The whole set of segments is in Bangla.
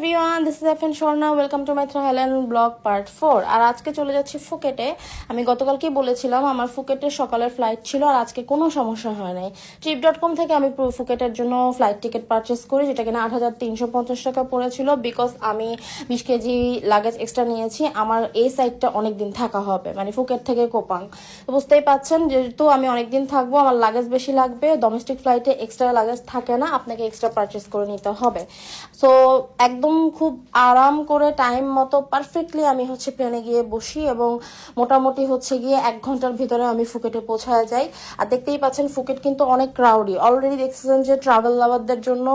Everyone, this is FN Swarna. Welcome to my Thailand blog part 4। আর আজকে চলে যাচ্ছি ফুকেটে। আমি গতকালকেই বলেছিলাম আমার ফুকেটের সকালের ফ্লাইট ছিল, আর আজকে কোনো সমস্যা হয় নাই। Trip.com থেকে আমি ফুকেটের জন্য ফ্লাইট টিকিট পারচেস করি, যেটা কিনা ৮,৩৫০ টাকা পড়েছিল। বিকজ আমি 20 কেজি লাগেজ এক্সট্রা নিয়েছি, আমার এই সাইডটা অনেকদিন থাকা হবে, মানে ফুকেট থেকে কোপাং। তো বুঝতেই পাচ্ছেন, যেহেতু আমি অনেকদিন থাকবো, আমার লাগেজ বেশি লাগবে। ডোমেস্টিক ফ্লাইটে এক্সট্রা লাগেজ থাকে না, আপনাকে এক্সট্রা পারচেস করে নিতে হবে। সো একদম খুব আরাম করে টাইম মতো পারফেক্টলি আমি প্লেনে গিয়ে বসি, এবং মোটামুটি গিয়ে 1 ঘন্টার ভিতরে আমি ফুকেটে পৌঁছায় যাই। আর দেখতেই পাচ্ছেন ফুকেট কিন্তু অনেক ক্রাউডি। অলরেডি দেখছেন যে ট্রাভেল লাভারদের জন্য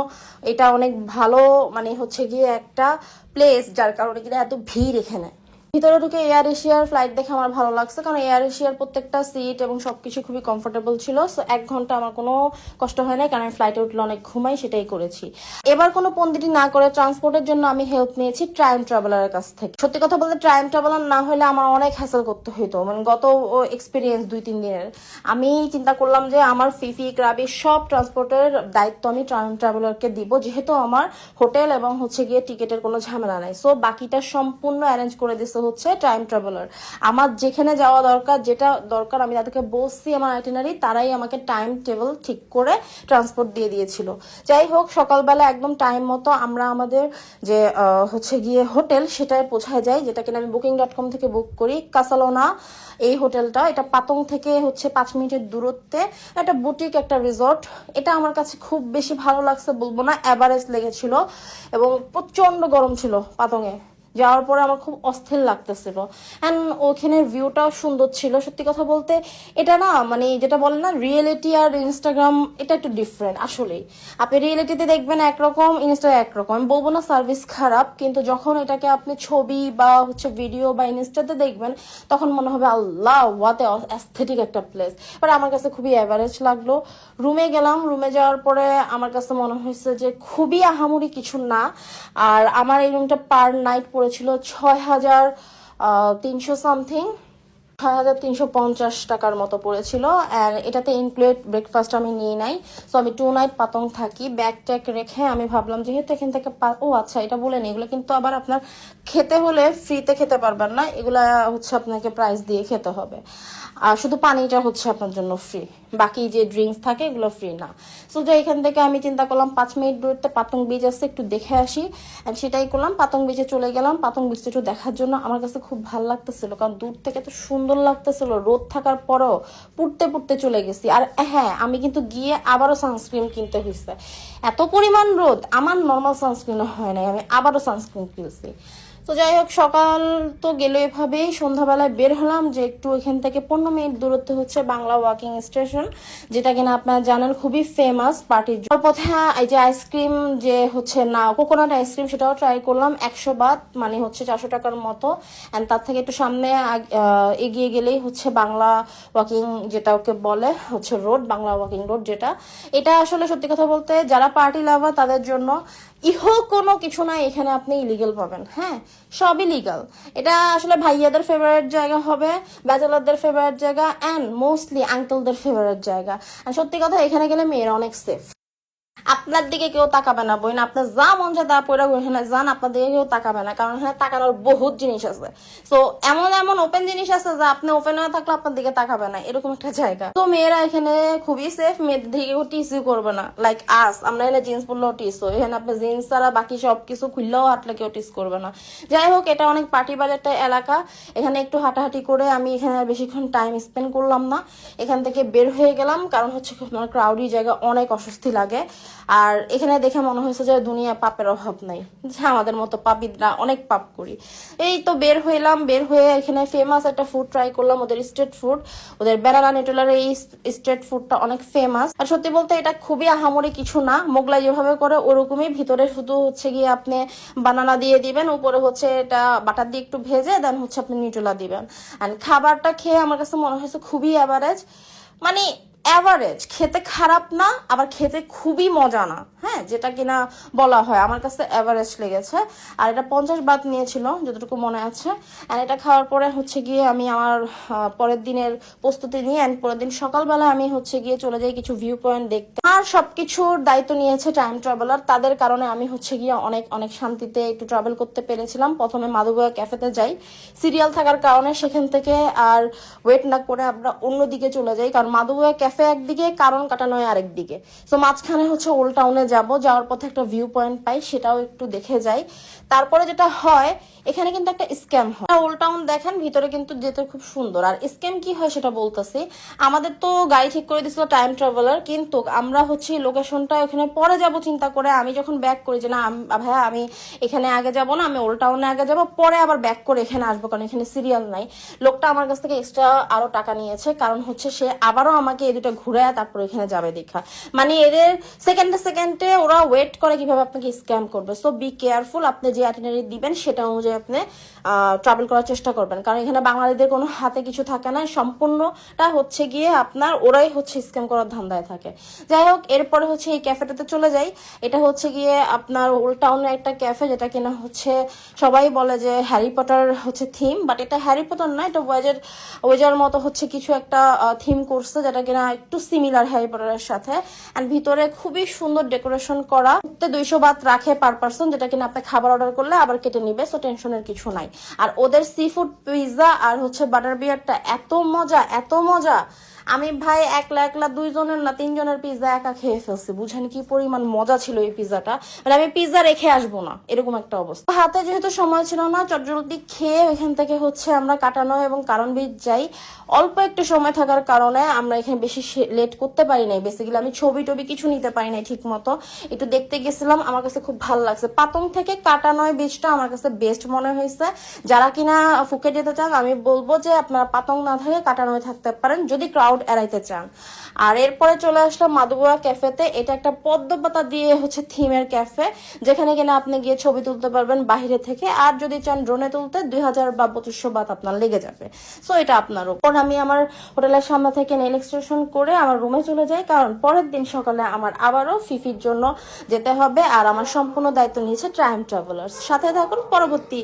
এটা অনেক ভালো, মানে গিয়ে একটা প্লেস, যার কারণে কিনা এত ভিড় এখানে। ভিতরে ঢুকে এয়ার এশিয়ার ফ্লাইট দেখে আমার ভালো লাগছে, কারণ এয়ার এশিয়ার প্রত্যেকটা সিট এবং সবকিছু খুবই কমফোর্টেবল ছিল। সো 1 ঘন্টা আমার কোনো কষ্ট হয় না, কারণ আমি ফ্লাইটে উঠলে অনেক ঘুমাই, সেটাই করেছি। এবার কোনো পন্ডিতি না করে ট্রান্সপোর্টের জন্য আমি হেল্প নিয়েছি ট্রাইম ট্রাভেলারের কাছ থেকে। সত্যি কথা বলতে ট্রাইম ট্রাভেলার না হলে আমার অনেক হ্যাসেল করতে হইতো, মানে গত এক্সপিরিয়েন্স 2-3 দিনের। আমি চিন্তা করলাম যে আমার ফিফি ক্রাবি সব ট্রান্সপোর্টের দায়িত্ব আমি ট্রাইম ট্রাভেলারকে দিব, যেহেতু আমার হোটেল এবং গিয়ে টিকিটের কোনো ঝামেলা নাই। সো বাকিটা সম্পূর্ণ অ্যারেঞ্জ করে দিছে টাইম ট্রাভেলার। আমার যেখানে যাওয়া দরকার, যেটা দরকার আমি তাদেরকে বলছি আমার আইটিনারি, তারাই আমাকে টাইম টেবিল ঠিক করে ট্রান্সপোর্ট দিয়ে দিয়েছিল। যাই হোক, সকালবেলা একদম টাইম মতো আমরা আমাদের যে গিয়ে হোটেল, সেটায় পৌঁছায় যাই, যেটা কিনা আমি Booking.com থেকে বুক করি। কাসালোনা এই হোটেলটা, এটা পাতং থেকে 5 মিনিটের দূরত্বে একটা বুটিক একটা রিসর্ট। এটা আমার কাছে খুব বেশি ভালো লাগছে বলবো না, অ্যাভারেজ লেগেছিল। এবং প্রচন্ড গরম ছিল পাতংয়ে। যাওয়ার পরে আমার খুব অস্থির লাগতেছিল, অ্যান্ড ওখানের ভিউটাও সুন্দর ছিল। সত্যি কথা বলতে এটা না, মানে যেটা বলে না, রিয়েলিটি আর ইনস্টাগ্রাম এটা একটু ডিফারেন্ট। আসলেই আপনি রিয়েলিটিতে দেখবেন একরকম, ইনস্টা একরকম। আমি বলবো না সার্ভিস খারাপ, কিন্তু যখন এটাকে আপনি ছবি বা ভিডিও বা ইনস্টাতে দেখবেন, তখন মনে হবে আল্লাহ ওয়াতে অ্যাস্থেটিক একটা প্লেস। বাট আমার কাছে খুবই অ্যাভারেজ লাগলো। রুমে গেলাম, রুমে যাওয়ার পরে আমার কাছে মনে হয়েছে যে খুবই আহামরি কিছু না। আর আমার এই রুমটা পার নাইট পড়েছিল 6,300 সামথিং, 6,350 টাকার মতো পড়েছিল। আর এটাতে ইনক্লুড ব্রেকফাস্ট আমি নিয়ে নাই। সো আমি 2 নাইট পাতং থাকি। ব্যাগ ট্যাগ রেখে আমি ভাবলাম যেহেতু এখান থেকে ও আচ্ছা, এটা বলে নি, এগুলো কিন্তু আবার আপনার খেতে হলে ফ্রিতে খেতে পারবেন না, এগুলা আপনাকে প্রাইস দিয়ে খেতে হবে। আর শুধু পানিটা আপনার জন্য ফ্রি, বাকি যে ড্রিঙ্কস থাকে এগুলো ফ্রি না। সো যে এখান থেকে আমি চিন্তা করলাম 5 মিনিট দূরত্বে পাতং বিচ আছে, একটু দেখে আসি। অ্যান্ড সেটাই করলাম, পাতং বিচে চলে গেলাম। পাতং বিচটা একটু দেখার জন্য আমার কাছে খুব ভালো লাগতেছিল, কারণ দূর থেকে তো সুন্দর লাগতেছিল। রোদ থাকার পরও পুড়তে পুড়তে চলে গেছি। আর হ্যাঁ, আমি কিন্তু গিয়ে আবারও সানস্ক্রিন কিনতে হয়েছে, এত পরিমাণ রোদ। আমার নর্মাল সানস্ক্রিনও হয় নাই, আমি আবারও সানস্ক্রিন কিনছি। তো যাই হোক, সকাল তো গেল এভাবেই। সন্ধ্যাবেলায় বের হলাম যে একটু এখান থেকে 15 মিনিট দূরত্বে বাংলা ওয়াকিং স্টেশন, যেটা কিনা আপনারা জানেন খুবই ফেমাস পার্টির পথে। এই যে আইসক্রিম যে না কোকোনাট আইসক্রিম, সেটাও ট্রাই করলাম। 100 বাত, মানে 400 টাকার মতো। অ্যান্ড তার থেকে একটু সামনে এগিয়ে গেলেই বাংলা ওয়াকিং, যেটা ওকে বলে রোড, বাংলা ওয়াকিং রোড যেটা। এটা আসলে সত্যি কথা বলতে যারা পার্টি লাভার তাদের জন্য কোনো কিছু নাই এখানে আপনি ইলিগাল পাবেন। হ্যাঁ, সবই লিগাল। এটা আসলে ভাইয়াদের ফেভারিট জায়গা হবে, ব্যাচেলারদের ফেভারিট জায়গা, অ্যান্ড মোস্টলি আঙ্কেলদের ফেভারিট জায়গা। সত্যি কথা, এখানে গেলে মেয়েরা অনেক সেফ। আপনার দিকে কেউ তাকাবে না বই না, আপনার যা মন চায় তা পড়া এখানে যান, আপনার দিকে কেউ তাকাবে না, কারণ এখানে তাকানোর বহুত জিনিস আছে। তো এমন এমন ওপেন জিনিস আছে যে আপনি ওপেন হয়ে থাকলে আপনার দিকে তাকাবে না, এরকম একটা জায়গা। তো মেয়েরা এখানে খুবই সেফ, মেয়েদের দিকে কেউ টিসিও করবে না। লাইক আমরা এখানে জিন্স পরলেও টিস, এখানে আপনি জিন্স ছাড়া বাকি সবকিছু খুললেও হাঁটলে কেউ টিস করবে না। যাই হোক, এটা অনেক পার্টি বাজারটা এলাকা। এখানে একটু হাঁটাহাঁটি করে আমি এখানে বেশিক্ষণ টাইম স্পেন্ড করলাম না, এখান থেকে বের হয়ে গেলাম, কারণ আমার ক্রাউডি জায়গা অনেক অস্বস্তি লাগে। আর এখানে দেখে মনে হয়েছে যে দুনিয়া পাপের অভাব নাই, যে আমাদের মতো পাপীরা অনেক পাপ করি। এই তো বের হইলাম, বের হয়ে এখানে ফেমাস একটা ফুড ট্রাই করলাম, ওদের স্ট্রিট ফুড। ওদের বেনানা নিউটেলার এই স্ট্রিট ফুডটা অনেক ফেমাস। আর সত্যি বলতে এটা খুবই আহামরি কিছু না, মোগলাই যেভাবে করে ওরকমই। ভিতরে শুধু গিয়ে আপনি বানানা দিয়ে দিবেন, উপরে এটা বাটার দিয়ে একটু ভেজে, দেন আপনি নিউটেলা দিবেন। আর খাবারটা খেয়ে আমার কাছে মনে হয়েছে খুবই অ্যাভারেজ, মানে অ্যাভারেজ, খেতে খারাপ না আবার খেতে খুবই মজা না, হ্যাঁ, যেটা কিনা বলা হয়, আমার কাছে অ্যাভারেজ লেগেছে। আর এটা 50 বাত নিয়েছিল যতটুকু মনে আছে। অ্যান্ড এটা খাওয়ার পরে হচ্ছে গিয়ে আমি আমার পরের দিনের প্রস্তুতি নিয়ে অ্যান্ড পরের দিন সকালবেলা আমি হচ্ছে গিয়ে চলে যাই কিছু ভিউ পয়েন্ট দেখতে। আর সবকিছুর দায়িত্ব নিয়েছে টাইম ট্রাভেলার, তাদের কারণে আমি হচ্ছে গিয়ে অনেক অনেক শান্তিতে একটু ট্রাভেল করতে পেরেছিলাম। প্রথমে মাধবয়া ক্যাফেতে যাই, সিরিয়াল থাকার কারণে সেখান থেকে আর ওয়েট না করে আমরা অন্যদিকে চলে যাই, কারণ মাধবয়া ক্যাফে একদিকে, কারণ কাটানোয় আরেক দিকে। তো মাঝখানে হচ্ছে ওল্ড টাউনে যাব, যাওয়ার পথে একটা ভিউ পয়েন্ট পাই, সেটাও একটু দেখে যাই। তারপরে যেটা হয়, এখানে কিন্তু একটা স্ক্যাম হয়। ওল্ড টাউন দেখেন, ভিতরে কিন্তু যেতে খুব সুন্দর। আর স্ক্যাম কি হয় সেটা বলতেছি। আমাদের তো গাড়ি ঠিক করে দিছিল টাইম ট্রাভেলার, কিন্তু আমরা হচ্ছে লোকেশনটা ওখানে পরে যাব চিন্তা করে আমি যখন ব্যাক করি যে না ভাইয়া আমি এখানে আগে যাব না, আমি ওল্ড টাউনে আগে যাব, পরে আবার ব্যাক করে এখানে আসবো, কারণ এখানে সিরিয়াল নাই। লোকটা আমার কাছ থেকে এক্সট্রা আরো টাকা নিয়েছে, কারণ হচ্ছে সে আবারও আমাকে এই দুটো ঘুরে তারপর এখানে যাবে দেখা। মানে এদের সেকেন্ডে সেকেন্ডে ওরা ওয়েট করে কিভাবে আপনাকে স্ক্যাম করবে। সো বি কেয়ারফুল, আপনি যে আইটিনারি দিবেন সেটা অনুযায়ী আপনি ট্রাভেল করার চেষ্টা করবেন, কারণ এখানে বাঙালিদের কোনো হাতে কিছু থাকে না, সম্পূর্ণটা হচ্ছে গিয়ে আপনার ওরাই হচ্ছে স্ক্যাম করার ধান্দায় থাকে। যাই হোক, এরপরে হচ্ছে এই ক্যাফেটাতে চলে যাই। এটা হচ্ছে গিয়ে আপনার ওল্ড টাউনের একটা ক্যাফে, যেটা কিনা হচ্ছে সবাই বলে যে হ্যারি পটার হচ্ছে থিম, বাট এটা হ্যারি পটার না, এটা ওয়েজার মতো হচ্ছে কিছু একটা থিম করছে, যেটা কিনা একটু সিমিলার হ্যারি পটারের সাথে। এন্ড ভিতরে খুবই সুন্দর ডেকোরেশন করা। 200 বাত রাখে পার পার্সন, যেটা কিনা আপনি খাবার অর্ডার করলে আবার কেটে নিবে, সো টেনশনের কিছু নাই। আর ওদের সি ফুড পিৎজা আর হচ্ছে বাটার বিয়ারটা এত মজা, এত মজা। আমি ভাই একলা একলা 2 জনের না 3 জনের পিৎজা একা খেয়ে ফেলছি, বুঝেন কি পরিমাণ মজা ছিল এই পিৎজাটা। মানে আমি পিৎজা রেখে আসবো না এরকম একটা অবস্থা। হাতে যেহেতু সময় ছিল না, চটজলদি খেয়ে ওইখান থেকে হচ্ছে আমরা কাটানো এবং কারণ বীচ যাই। অল্প একটু সময় থাকার কারণে আমরা এখানে বেশি লেট করতে পারি নাই। বেসিক্যালি আমি ছবি টবি কিছু নিতে পারি নাই ঠিক মতো, একটু দেখতে গেছিলাম। আমার কাছে খুব ভালো লাগছে, পাতং থেকে কাটানয় বীচটা আমার কাছে বেস্ট মনে হয়েছে। যারা কিনা ফুকেট যেতে চান, আমি বলবো যে আপনারা পাতং না থাকে কাটানয় থাকতে পারেন, যদি ক্রাউড এড়াইতে চান। আর এরপরে চলে আসলাম মাধবয়া ক্যাফেতে। এটা একটা পদ্ম পাতা দিয়ে হচ্ছে থিমের ক্যাফে, যেখানে কিনা আপনি গিয়ে ছবি তুলতে পারবেন বাইরে থেকে। আর যদি চান ড্রোনে তুলতে 2000 বা 2500 বাত আপনার লেগে যাবে। সো এটা আপনার উপর। আমি আমার হোটেলের সামনে থেকে নেল এক্সটেনশন করে আমার রুমে চলে যাই, কারণ পরের দিন সকালে আমার আবারও ফিফির জন্য যেতে হবে। আর আমার সম্পূর্ণ দায়িত্ব নিয়েছে টাইম ট্রাভেলার্স। সাথে থাকুন পরবর্তী